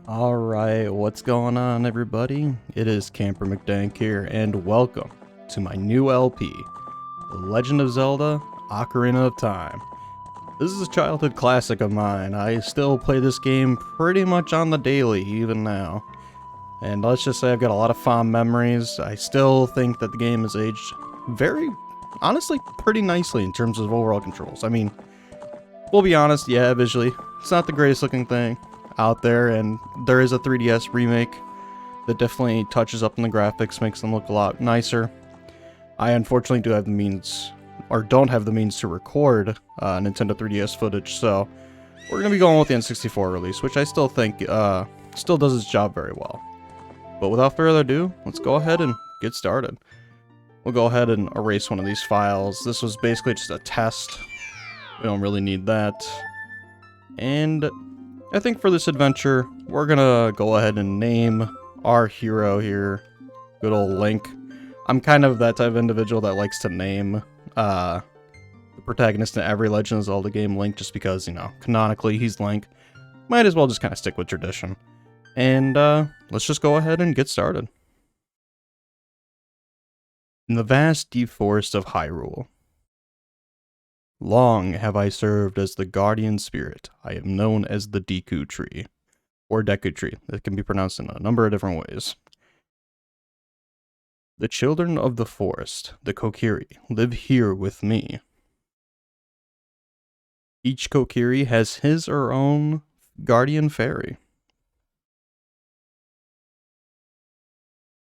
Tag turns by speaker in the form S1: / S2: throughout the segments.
S1: Alright, what's going on everybody? It is Camper McDank here, and welcome to my new LP, Legend of Zelda, Ocarina of Time. This is a childhood classic of mine. I still play this game pretty much on the daily, even now. And let's just say I've got a lot of fond memories. I still think that the game has aged very, honestly, pretty nicely in terms of overall controls. I mean, we'll be honest, yeah, visually, it's not the greatest looking thing out there, and there is a 3DS remake that definitely touches up on the graphics, makes them look a lot nicer. I unfortunately do have the means, or don't have the means to record Nintendo 3DS footage, so we're going to be going with the N64 release, which I still think still does its job very well. But without further ado, let's go ahead and get started. We'll go ahead and erase one of these files. This was basically just a test. We don't really need that. And I think for this adventure, we're gonna go ahead and name our hero here, good old Link. I'm kind of that type of individual that likes to name the protagonist in every Legend of Zelda game Link, just because, you know, canonically he's Link. Might as well just kind of stick with tradition. And let's just go ahead and get started. In the vast deep forest of Hyrule, long have I served as the guardian spirit. I am known as the Deku Tree, or Deku Tree. That can be pronounced in a number of different ways. The children of the forest, the Kokiri, live here with me. Each Kokiri has his or own guardian fairy.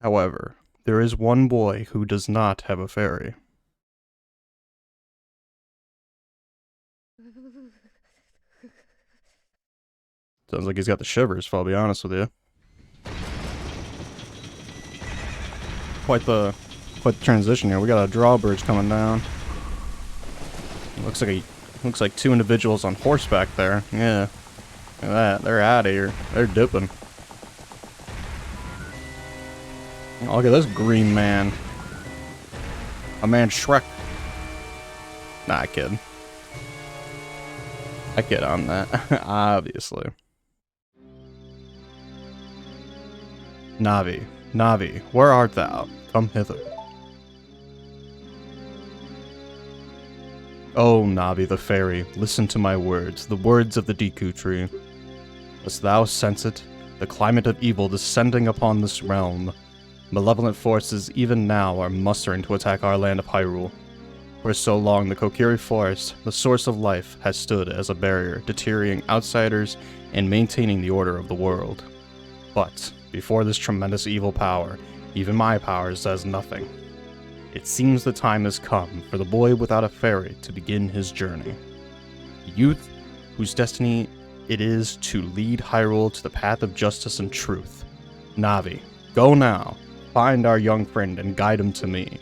S1: However, there is one boy who does not have a fairy. Sounds like he's got the shivers, if I'll be honest with you. Quite the transition here. We got a drawbridge coming down. Looks like two individuals on horseback there. Yeah. Look at that. They're out of here. They're dipping. Oh, look at this green man. A man Shrek. Nah, I kid. I kid on that. Obviously. Navi, Navi, where art thou? Come hither. Oh, Navi the fairy, listen to my words, the words of the Deku Tree. Dost thou sense it? The climate of evil descending upon this realm. Malevolent forces even now are mustering to attack our land of Hyrule. For so long, the Kokiri Forest, the source of life, has stood as a barrier, deterring outsiders and maintaining the order of the world. But before this tremendous evil power, even my power says nothing. It seems the time has come for the boy without a fairy to begin his journey. The youth whose destiny it is to lead Hyrule to the path of justice and truth. Navi, go now, find our young friend and guide him to me.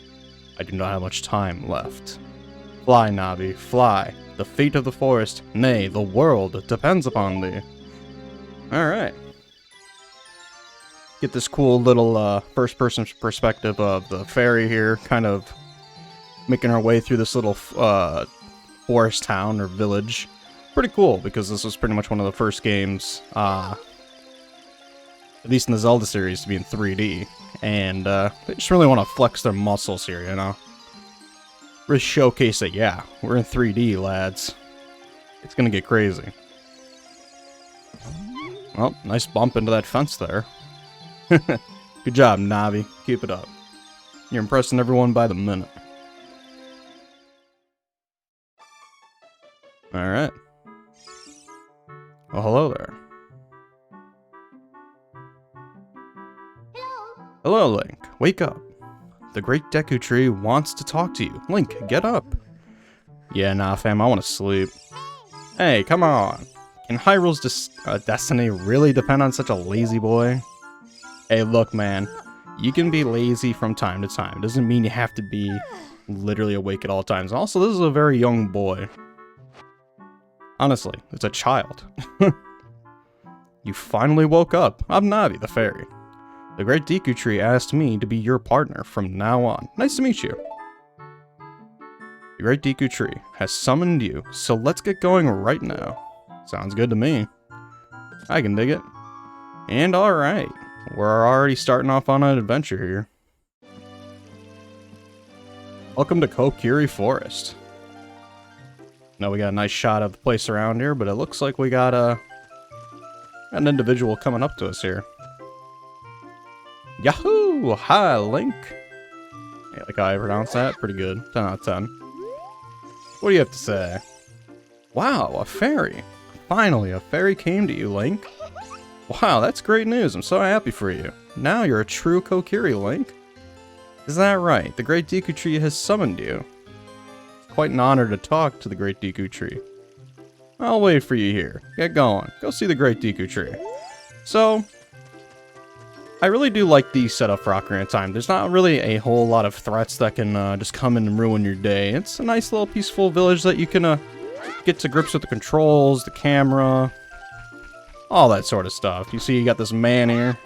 S1: I do not have much time left. Fly, Navi, fly. The fate of the forest, nay, the world, depends upon thee. Alright. Get this cool little first-person perspective of the fairy here, kind of making our way through this little forest town or village. Pretty cool, because this was pretty much one of the first games, at least in the Zelda series, to be in 3D. And they just really want to flex their muscles here, you know? Really showcase that, yeah, we're in 3D, lads. It's gonna get crazy. Well, nice bump into that fence there. Good job, Navi. Keep it up. You're impressing everyone by the minute. Alright. Well, hello there. Hello, Link. Wake up. The great Deku Tree wants to talk to you. Link, get up. Yeah, nah, fam, I want to sleep. Hey, come on. Can Hyrule's destiny really depend on such a lazy boy? Hey, look, man. You can be lazy from time to time. Doesn't mean you have to be literally awake at all times. Also, this is a very young boy. Honestly, it's a child. You finally woke up. I'm Navi, the fairy. The great Deku Tree asked me to be your partner from now on. Nice to meet you. The great Deku Tree has summoned you, so let's get going right now. Sounds good to me. I can dig it. And alright, we're already starting off on an adventure here. Welcome to Kokiri Forest. Now we got a nice shot of the place around here, but it looks like we got an individual coming up to us here. Yahoo! Hi, Link! Yeah, like how I pronounce that? Pretty good. 10 out of 10. What do you have to say? Wow, a fairy. Finally, a fairy came to you, Link. Wow, that's great news. I'm so happy for you. Now you're a true Kokiri, Link. Is that right? The Great Deku Tree has summoned you. It's quite an honor to talk to the Great Deku Tree. I'll wait for you here. Get going. Go see the Great Deku Tree. So, I really do like the setup for Ocarina of Time. There's not really a whole lot of threats that can just come in and ruin your day. It's a nice little peaceful village that you can get to grips with the controls, the camera, all that sort of stuff. You see you got this man here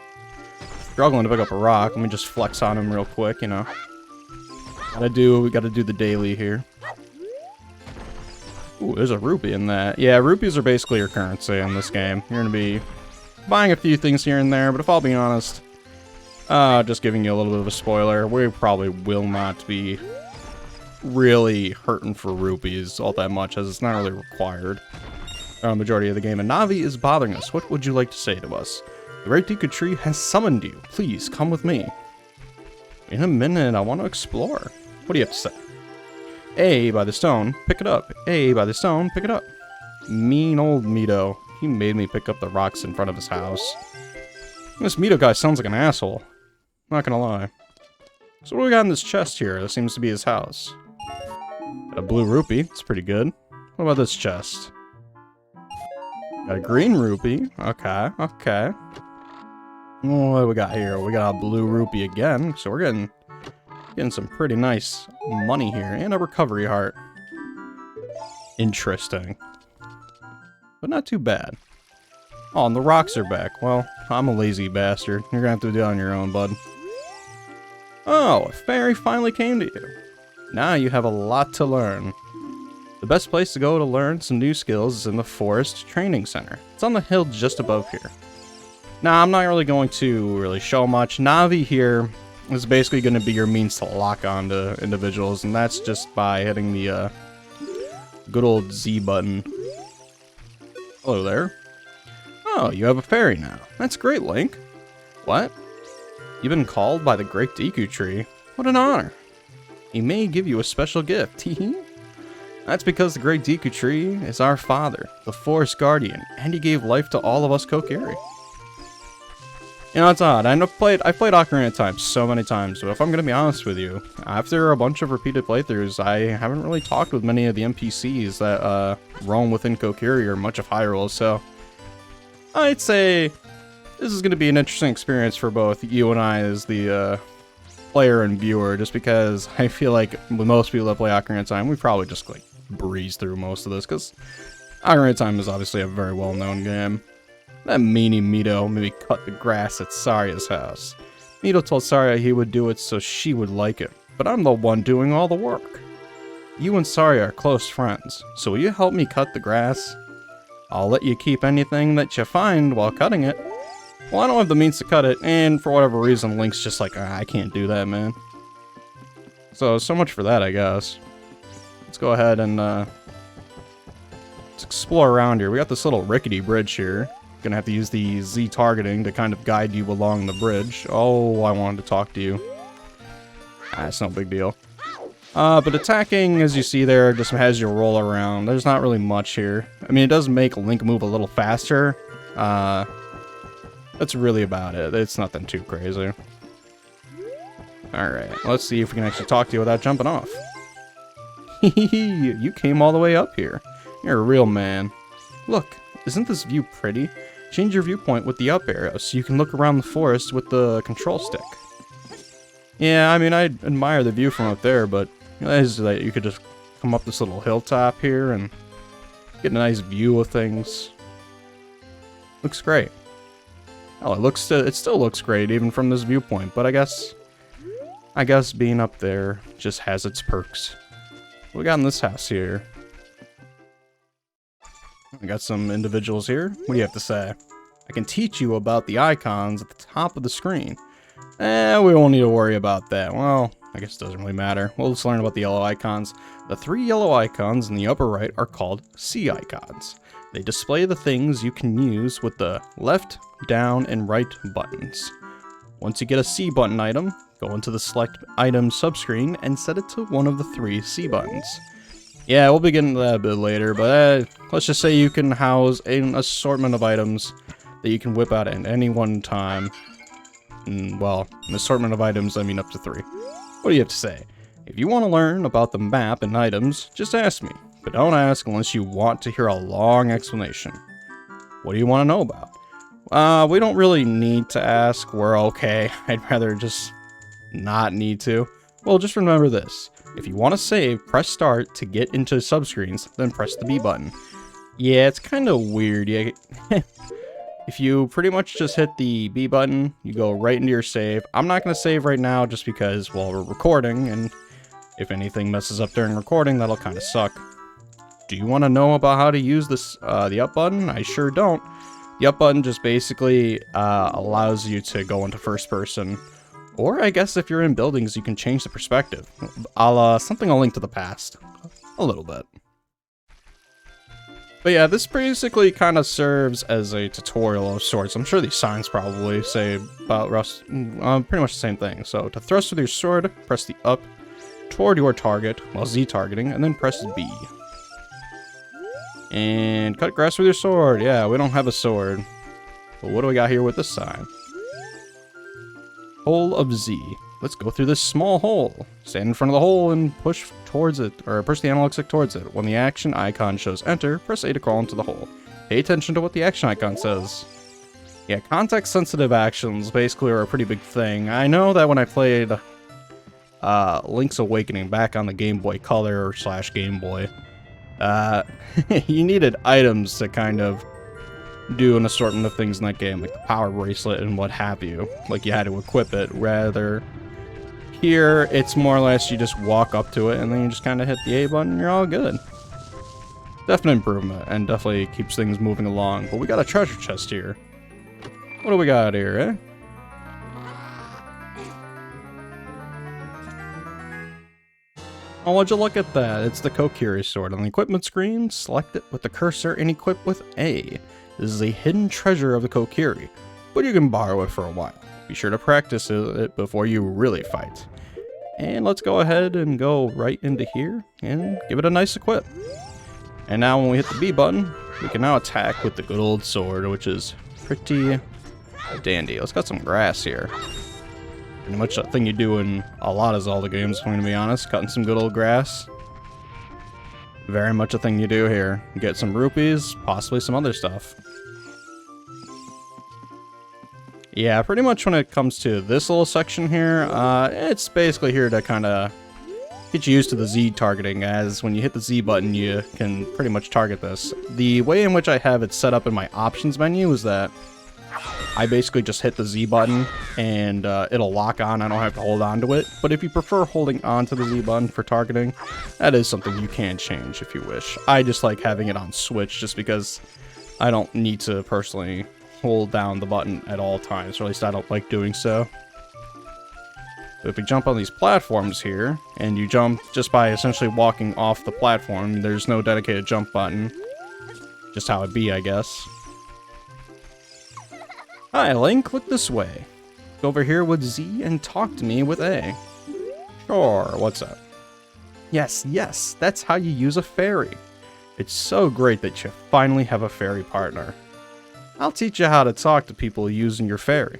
S1: struggling to pick up a rock. Let me just flex on him real quick, you know. We gotta do the daily here. Ooh, there's a rupee in that. Yeah, rupees are basically your currency in this game. You're gonna be buying a few things here and there, but if I'll be honest, just giving you a little bit of a spoiler, we probably will not be really hurting for rupees all that much, as it's not really required majority of the game. And Navi is bothering us. What would you like to say to us? The Great Deku Tree has summoned you. Please, come with me. In a minute, I want to explore. What do you have to say? A by the stone, pick it up. A by the stone, pick it up. Mean old Mito. He made me pick up the rocks in front of his house. This Mito guy sounds like an asshole. Not gonna lie. So what do we got in this chest here? This seems to be his house. Got a blue rupee. It's pretty good. What about this chest? Got a green rupee. Okay, okay. What do we got here? We got a blue rupee again. So we're getting some pretty nice money here. And a recovery heart. Interesting. But not too bad. Oh, and the rocks are back. Well, I'm a lazy bastard. You're gonna have to do it on your own, bud. Oh, a fairy finally came to you. Now you have a lot to learn. The best place to go to learn some new skills is in the Forest Training Center. It's on the hill just above here. Now, I'm not really going to really show much. Navi here is basically going to be your means to lock onto individuals, and that's just by hitting the good old Z button. Hello there. Oh, you have a fairy now. That's great, Link. What? You've been called by the Great Deku Tree? What an honor. He may give you a special gift. Teehee. That's because the Great Deku Tree is our father, the Forest Guardian, and he gave life to all of us Kokiri. You know, it's odd. I've played Ocarina of Time so many times, but if I'm going to be honest with you, after a bunch of repeated playthroughs, I haven't really talked with many of the NPCs that roam within Kokiri or much of Hyrule, so I'd say this is going to be an interesting experience for both you and I as the player and viewer, just because I feel like with most people that play Ocarina of Time, we probably just like breeze through most of this, because Ocarina of Time is obviously a very well-known game. That meanie Mito made me cut the grass at Saria's house. Mito told Saria he would do it so she would like it, but I'm the one doing all the work. You and Saria are close friends, so will you help me cut the grass? I'll let you keep anything that you find while cutting it. Well, I don't have the means to cut it, and for whatever reason, Link's just like, I can't do that, man. So much for that, I guess. Let's go ahead and let's explore around here. We got this little rickety bridge here. Gonna have to use the Z targeting to kind of guide you along the bridge. Oh, I wanted to talk to you. It's no big deal. But attacking, as you see there, just has you roll around. There's not really much here. I mean, it does make Link move a little faster. That's really about it. It's nothing too crazy. Alright, let's see if we can actually talk to you without jumping off. You came all the way up here. You're a real man. Look, isn't this view pretty? Change your viewpoint with the up arrow so you can look around the forest with the control stick. Yeah, I mean, I admire the view from up there, but realize that you could just come up this little hilltop here and get a nice view of things. Looks great. Oh, it still looks great even from this viewpoint, but I guess being up there just has its perks. What we got in this house here? We got some individuals here. What do you have to say? I can teach you about the icons at the top of the screen. We won't need to worry about that. Well, I guess it doesn't really matter. We'll just learn about the yellow icons. The 3 yellow icons in the upper right are called C icons. They display the things you can use with the left, down, and right buttons. Once you get a C button item, go into the select item subscreen and set it to one of the 3 C buttons. Yeah, we'll be getting to that a bit later, but let's just say you can house an assortment of items that you can whip out at any one time. Well, an assortment of items, I mean up to 3. What do you have to say? If you want to learn about the map and items, just ask me. But don't ask unless you want to hear a long explanation. What do you want to know about? We don't really need to ask. We're okay. I'd rather just not need to. Well, just remember this. If you want to save, press start to get into subscreens, then press the B button. Yeah, it's kind of weird. Yeah. If you pretty much just hit the B button, you go right into your save. I'm not going to save right now just because, well, we're recording, and if anything messes up during recording, that'll kind of suck. Do you want to know about how to use this, the up button? I sure don't. The up button just basically allows you to go into first person, or I guess if you're in buildings, you can change the perspective. Something I'll link to the past a little bit. But yeah, this basically kind of serves as a tutorial of sorts. I'm sure these signs probably say about pretty much the same thing. So to thrust with your sword, press the up toward your target while Z targeting, and then press B. And cut grass with your sword. Yeah, we don't have a sword. But what do we got here with this sign? Hole of Z. Let's go through this small hole. Stand in front of the hole and push towards it, or push the analog stick towards it. When the action icon shows enter, press A to crawl into the hole. Pay attention to what the action icon says. Yeah, context-sensitive actions basically are a pretty big thing. I know that when I played Link's Awakening back on the Game Boy Color / Game Boy, you needed items to kind of do an assortment of things in that game, like the power bracelet and what have you. Like you had to equip it, rather here it's more or less you just walk up to it and then you just kind of hit the A button and you're all good. Definite improvement, and definitely keeps things moving along. But we got a treasure chest here. What do we got here, eh? Oh, would you look at that? It's the Kokiri sword. On the equipment screen, select it with the cursor and equip with A. This is a hidden treasure of the Kokiri, but you can borrow it for a while. Be sure to practice it before you really fight. And let's go ahead and go right into here and give it a nice equip. And now when we hit the B button, we can now attack with the good old sword, which is pretty dandy. Let's cut some grass here. Pretty much a thing you do in a lot of Zelda games, if I'm going to be honest. Cutting some good old grass. Very much a thing you do here. Get some rupees, possibly some other stuff. Yeah, pretty much when it comes to this little section here, it's basically here to kind of get you used to the Z targeting, as when you hit the Z button, you can pretty much target this. The way in which I have it set up in my options menu is that I basically just hit the Z button and it'll lock on. I don't have to hold on to it. But if you prefer holding on to the Z button for targeting, that is something you can change if you wish. I just like having it on switch just because I don't need to personally hold down the button at all times, or at least I don't like doing so. So if you jump on these platforms here, and you jump just by essentially walking off the platform, there's no dedicated jump button. Just how it be, I guess. Hi, Link, look this way. Go over here with Z and talk to me with A. Sure, what's up? Yes, that's how you use a fairy. It's so great that you finally have a fairy partner. I'll teach you how to talk to people using your fairy.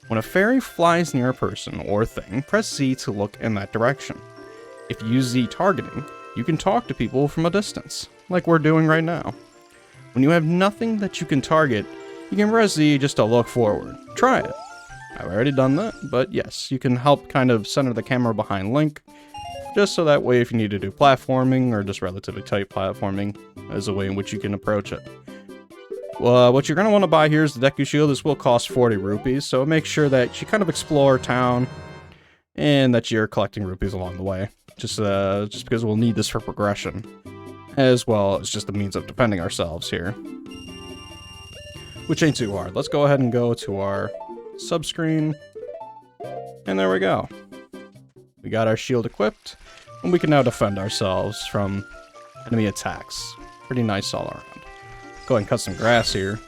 S1: When a fairy flies near a person or thing, press Z to look in that direction. If you use Z targeting, you can talk to people from a distance, like we're doing right now. When you have nothing that you can target, you can press Z just to look forward. Try it. I've already done that, but yes, you can help kind of center the camera behind Link, just so that way if you need to do platforming or just relatively tight platforming, as a way in which you can approach it. Well, what you're going to want to buy here is the Deku Shield. This will cost 40 rupees, so make sure that you kind of explore town and that you're collecting rupees along the way. Just because we'll need this for progression, as well as just a means of defending ourselves here. which ain't too hard. Let's go ahead and go to our subscreen, and there we go. We got our shield equipped, and we can now defend ourselves from enemy attacks. Pretty nice all around. Go ahead and cut some grass here.